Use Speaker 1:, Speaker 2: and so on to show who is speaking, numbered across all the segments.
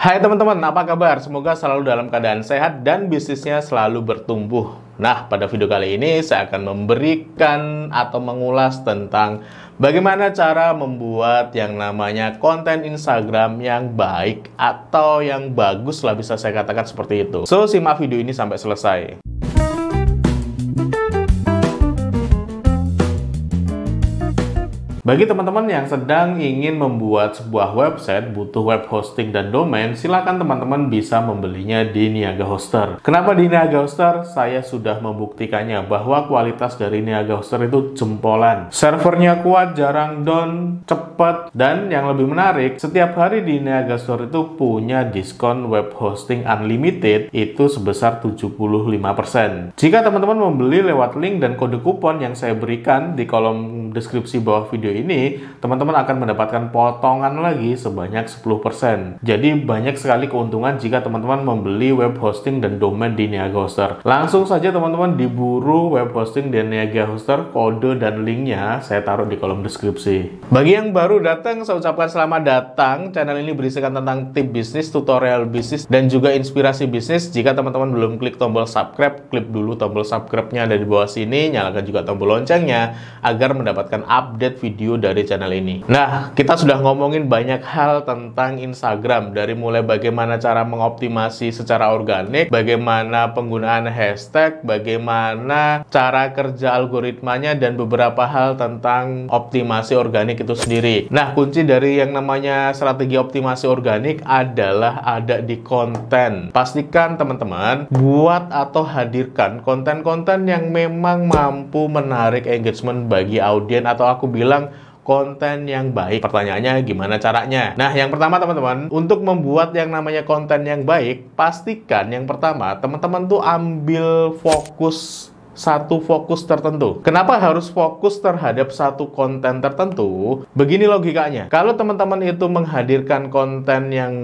Speaker 1: Hai teman-teman, apa kabar? Semoga selalu dalam keadaan sehat dan bisnisnya selalu bertumbuh. Nah, pada video kali ini saya akan memberikan atau mengulas tentang bagaimana cara membuat yang namanya konten Instagram yang baik atau yang bagus lah, bisa saya katakan seperti itu. So, simak video ini sampai selesai. Bagi teman-teman yang sedang ingin membuat sebuah website, butuh web hosting dan domain, silakan teman-teman bisa membelinya di Niaga Hoster. Kenapa di Niaga Hoster? Saya sudah membuktikannya bahwa kualitas dari Niaga Hoster itu jempolan. Servernya kuat, jarang down, cepat, dan yang lebih menarik, setiap hari di Niaga Hoster itu punya diskon web hosting unlimited itu sebesar 75%. Jika teman-teman membeli lewat link dan kode kupon yang saya berikan di kolom deskripsi bawah video ini, teman-teman akan mendapatkan potongan lagi sebanyak 10%. Jadi banyak sekali keuntungan jika teman-teman membeli web hosting dan domain di Niaga Hoster. Langsung saja teman-teman diburu web hosting di Niaga Hoster, kode dan linknya saya taruh di kolom deskripsi. Bagi yang baru datang, saya ucapkan selamat datang. Channel ini berisikan tentang tips bisnis, tutorial bisnis, dan juga inspirasi bisnis. Jika teman-teman belum klik tombol subscribe, klik dulu tombol subscribe-nya ada di bawah sini, nyalakan juga tombol loncengnya agar mendapatkan update video dari channel ini. Nah, kita sudah ngomongin banyak hal tentang Instagram, dari mulai bagaimana cara mengoptimasi secara organik, bagaimana penggunaan hashtag, bagaimana cara kerja algoritmanya, dan beberapa hal tentang optimasi organik itu sendiri. Nah, kunci dari yang namanya strategi optimasi organik adalah ada di konten. Pastikan teman-teman buat atau hadirkan konten-konten yang memang mampu menarik engagement bagi audiens, atau aku bilang konten yang baik. Pertanyaannya gimana caranya? Nah, yang pertama teman-teman, untuk membuat yang namanya konten yang baik, pastikan yang pertama teman-teman tuh ambil satu fokus tertentu. Kenapa harus fokus terhadap satu konten tertentu? Begini logikanya. Kalau teman-teman itu menghadirkan konten yang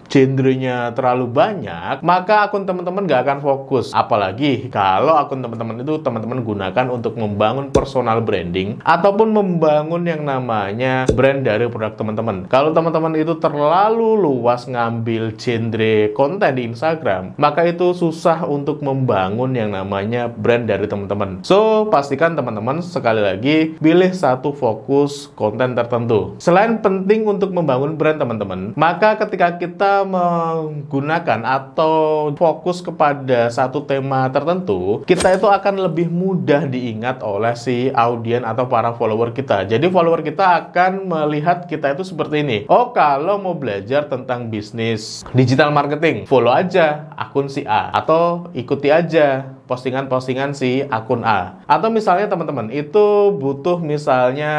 Speaker 1: genrenya terlalu banyak, maka akun teman-teman nggak akan fokus. Apalagi kalau akun teman-teman itu teman-teman gunakan untuk membangun personal branding ataupun membangun yang namanya brand dari produk teman-teman. Kalau teman-teman itu terlalu luas ngambil genre konten di Instagram, maka itu susah untuk membangun yang namanya brand dari teman-teman. So, pastikan teman-teman sekali lagi pilih satu fokus konten tertentu. Selain penting untuk membangun brand teman-teman, maka ketika kita menggunakan atau fokus kepada satu tema tertentu, kita itu akan lebih mudah diingat oleh si audiens atau para follower kita. Jadi follower kita akan melihat kita itu seperti ini. Oh, kalau mau belajar tentang bisnis digital marketing, follow aja akun si A, atau ikuti aja postingan-postingan si akun A. Atau misalnya teman-teman itu butuh misalnya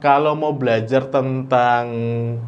Speaker 1: kalau mau belajar tentang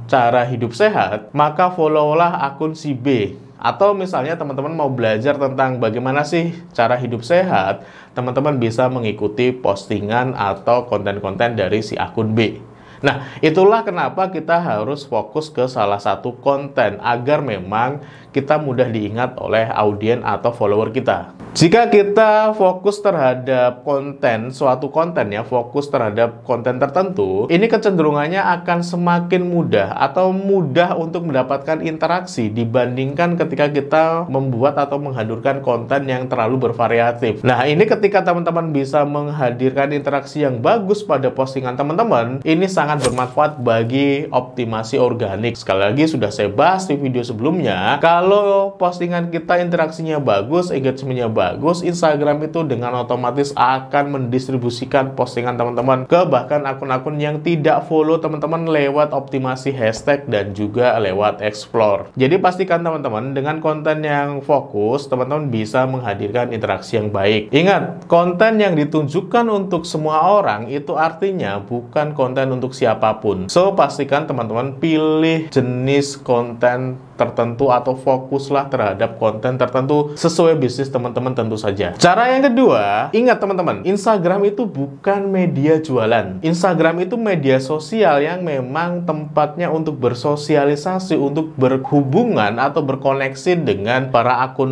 Speaker 1: cara hidup sehat, maka follow-lah akun si B. Atau misalnya teman-teman mau belajar tentang bagaimana sih cara hidup sehat, teman-teman bisa mengikuti postingan atau konten-konten dari si akun B. Nah, itulah kenapa kita harus fokus ke salah satu konten agar memang kita mudah diingat oleh audiens atau follower kita. Jika kita fokus terhadap konten, suatu konten ya, fokus terhadap konten tertentu, ini kecenderungannya akan semakin mudah atau mudah untuk mendapatkan interaksi dibandingkan ketika kita membuat atau menghadirkan konten yang terlalu bervariatif. Nah, ini ketika teman-teman bisa menghadirkan interaksi yang bagus pada postingan teman-teman, ini sangat bermanfaat bagi optimasi organik. Sekali lagi sudah saya bahas di video sebelumnya, kalau postingan kita interaksinya bagus, engagementnya bagus, Instagram itu dengan otomatis akan mendistribusikan postingan teman-teman ke bahkan akun-akun yang tidak follow teman-teman lewat optimasi hashtag dan juga lewat explore. Jadi pastikan teman-teman dengan konten yang fokus, teman-teman bisa menghadirkan interaksi yang baik. Ingat, konten yang ditunjukkan untuk semua orang itu artinya bukan konten untuk siapapun. So, pastikan teman-teman pilih jenis konten tertentu atau fokuslah terhadap konten tertentu sesuai bisnis teman-teman tentu saja. Cara yang kedua, ingat teman-teman, Instagram itu bukan media jualan. Instagram itu media sosial yang memang tempatnya untuk bersosialisasi, untuk berhubungan atau berkoneksi dengan para akun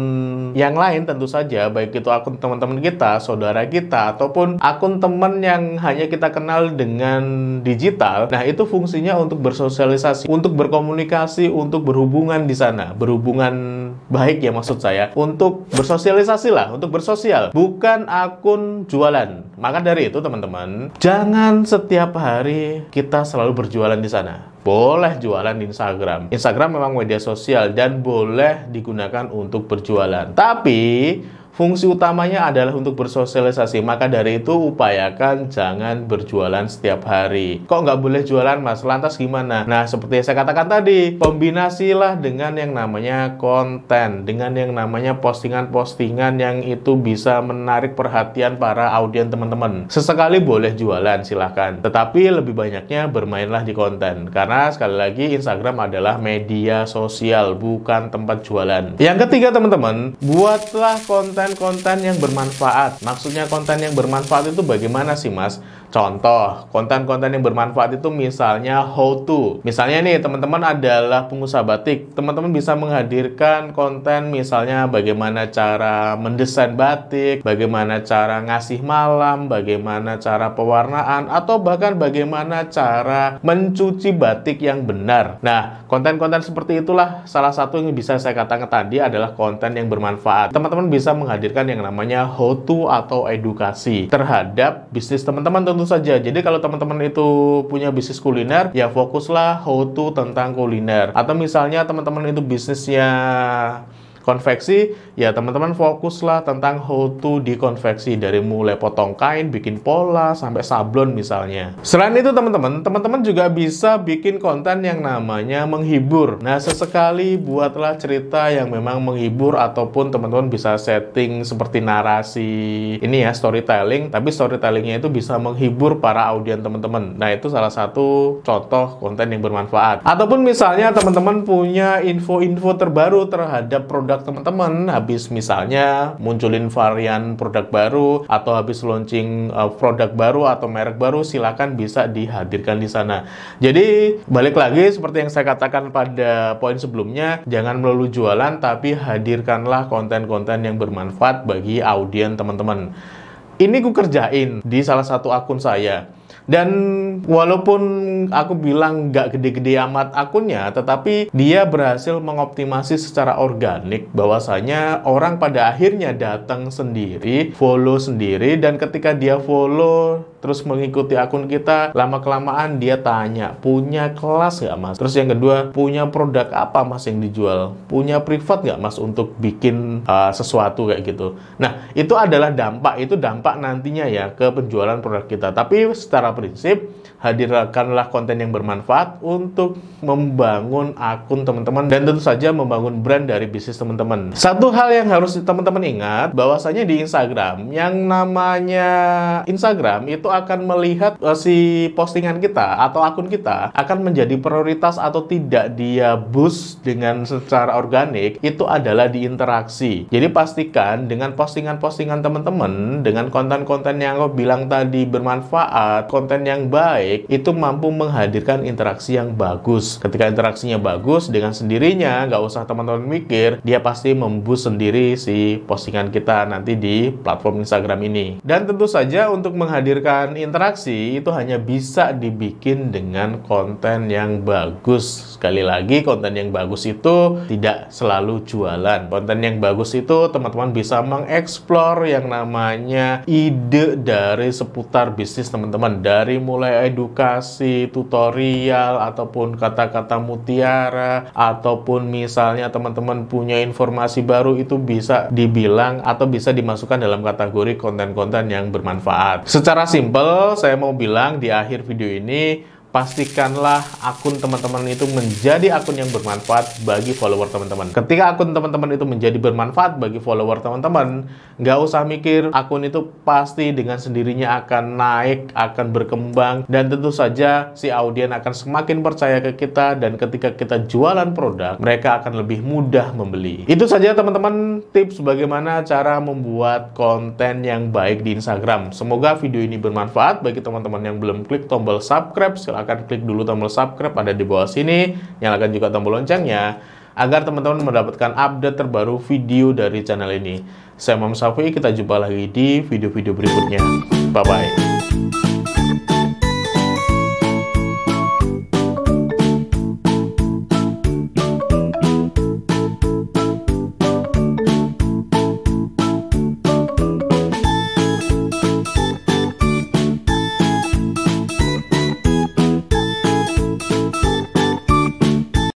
Speaker 1: yang lain tentu saja, baik itu akun teman-teman kita, saudara kita, ataupun akun teman yang hanya kita kenal dengan digital. Nah, itu fungsinya untuk bersosialisasi, untuk berkomunikasi, untuk berhubungan berhubungan di sana, berhubungan baik ya maksud saya, untuk bersosialisasi lah, untuk bersosial, bukan akun jualan. Maka dari itu teman-teman, jangan setiap hari kita selalu berjualan di sana. Boleh jualan di Instagram. Instagram memang media sosial dan boleh digunakan untuk berjualan. Tapi fungsi utamanya adalah untuk bersosialisasi. Maka dari itu upayakan jangan berjualan setiap hari. Kok nggak boleh jualan, Mas? Lantas gimana? Nah, seperti yang saya katakan tadi, kombinasilah dengan yang namanya konten, dengan yang namanya postingan-postingan yang itu bisa menarik perhatian para audiens teman-teman. Sesekali boleh jualan, silahkan. Tetapi lebih banyaknya bermainlah di konten. Karena sekali lagi Instagram adalah media sosial, bukan tempat jualan. Yang ketiga teman-teman, buatlah konten yang bermanfaat. Maksudnya konten yang bermanfaat itu bagaimana sih, Mas? Contoh, konten-konten yang bermanfaat itu misalnya how to. Misalnya nih, teman-teman adalah pengusaha batik. Teman-teman bisa menghadirkan konten misalnya bagaimana cara mendesain batik, bagaimana cara ngasih malam, bagaimana cara pewarnaan, atau bahkan bagaimana cara mencuci batik yang benar. Nah, konten-konten seperti itulah salah satu yang bisa saya katakan tadi adalah konten yang bermanfaat. Teman-teman bisa menghadirkan yang namanya how to atau edukasi terhadap bisnis teman-teman tentu saja. Jadi kalau teman-teman itu punya bisnis kuliner, ya fokuslah how to tentang kuliner. Atau misalnya teman-teman itu bisnisnya konveksi, ya teman-teman fokuslah tentang how to di konveksi, dari mulai potong kain, bikin pola, sampai sablon misalnya. Selain itu teman-teman juga bisa bikin konten yang namanya menghibur. Nah, sesekali buatlah cerita yang memang menghibur, ataupun teman-teman bisa setting seperti narasi ini ya, storytelling, tapi storytellingnya itu bisa menghibur para audiens teman-teman. Nah, itu salah satu contoh konten yang bermanfaat. Ataupun misalnya teman-teman punya info-info terbaru terhadap produk teman-teman, habis misalnya munculin varian produk baru atau habis launching produk baru atau merek baru, silakan bisa dihadirkan di sana. Jadi balik lagi seperti yang saya katakan pada poin sebelumnya, jangan melulu jualan, tapi hadirkanlah konten-konten yang bermanfaat bagi audiens teman-teman. Ini ku kerjain di salah satu akun saya. Dan walaupun aku bilang nggak gede-gede amat akunnya, tetapi dia berhasil mengoptimasi secara organik bahwasanya orang pada akhirnya datang sendiri, follow sendiri, dan ketika dia follow terus mengikuti akun kita, lama-kelamaan dia tanya, punya kelas nggak, Mas? Terus yang kedua, punya produk apa, Mas, yang dijual? Punya privat nggak, Mas, untuk bikin sesuatu kayak gitu? Nah, itu adalah dampak nantinya ya ke penjualan produk kita. Tapi secara prinsip, hadirkanlah konten yang bermanfaat untuk membangun akun teman-teman dan tentu saja membangun brand dari bisnis teman-teman. Satu hal yang harus teman-teman ingat, bahwasanya di Instagram, yang namanya Instagram itu akan melihat si postingan kita atau akun kita akan menjadi prioritas atau tidak dia boost dengan secara organik, itu adalah di interaksi. Jadi pastikan dengan postingan-postingan teman-teman, dengan konten-konten yang aku bilang tadi bermanfaat, konten yang baik, itu mampu menghadirkan interaksi yang bagus. Ketika interaksinya bagus, dengan sendirinya, nggak usah teman-teman mikir, dia pasti memboost sendiri si postingan kita nanti di platform Instagram ini. Dan tentu saja untuk menghadirkan interaksi, itu hanya bisa dibikin dengan konten yang bagus. Sekali lagi, konten yang bagus itu tidak selalu jualan. Konten yang bagus itu teman-teman bisa mengeksplor yang namanya ide dari seputar bisnis teman-teman, dari mulai edukasi, tutorial, ataupun kata-kata mutiara, ataupun misalnya teman-teman punya informasi baru, itu bisa dibilang atau bisa dimasukkan dalam kategori konten-konten yang bermanfaat. Secara simpel, saya mau bilang di akhir video ini, pastikanlah akun teman-teman itu menjadi akun yang bermanfaat bagi follower teman-teman. Ketika akun teman-teman itu menjadi bermanfaat bagi follower teman-teman, nggak usah mikir, akun itu pasti dengan sendirinya akan naik, akan berkembang, dan tentu saja si audiens akan semakin percaya ke kita, dan ketika kita jualan produk, mereka akan lebih mudah membeli. Itu saja teman-teman, tips bagaimana cara membuat konten yang baik di Instagram. Semoga video ini bermanfaat bagi teman-teman yang belum klik tombol subscribe. Silahkan klik dulu tombol subscribe ada di bawah sini, nyalakan juga tombol loncengnya agar teman-teman mendapatkan update terbaru video dari channel ini. Saya Muhammad Syafi'i, kita jumpa lagi di video-video berikutnya. Bye-bye.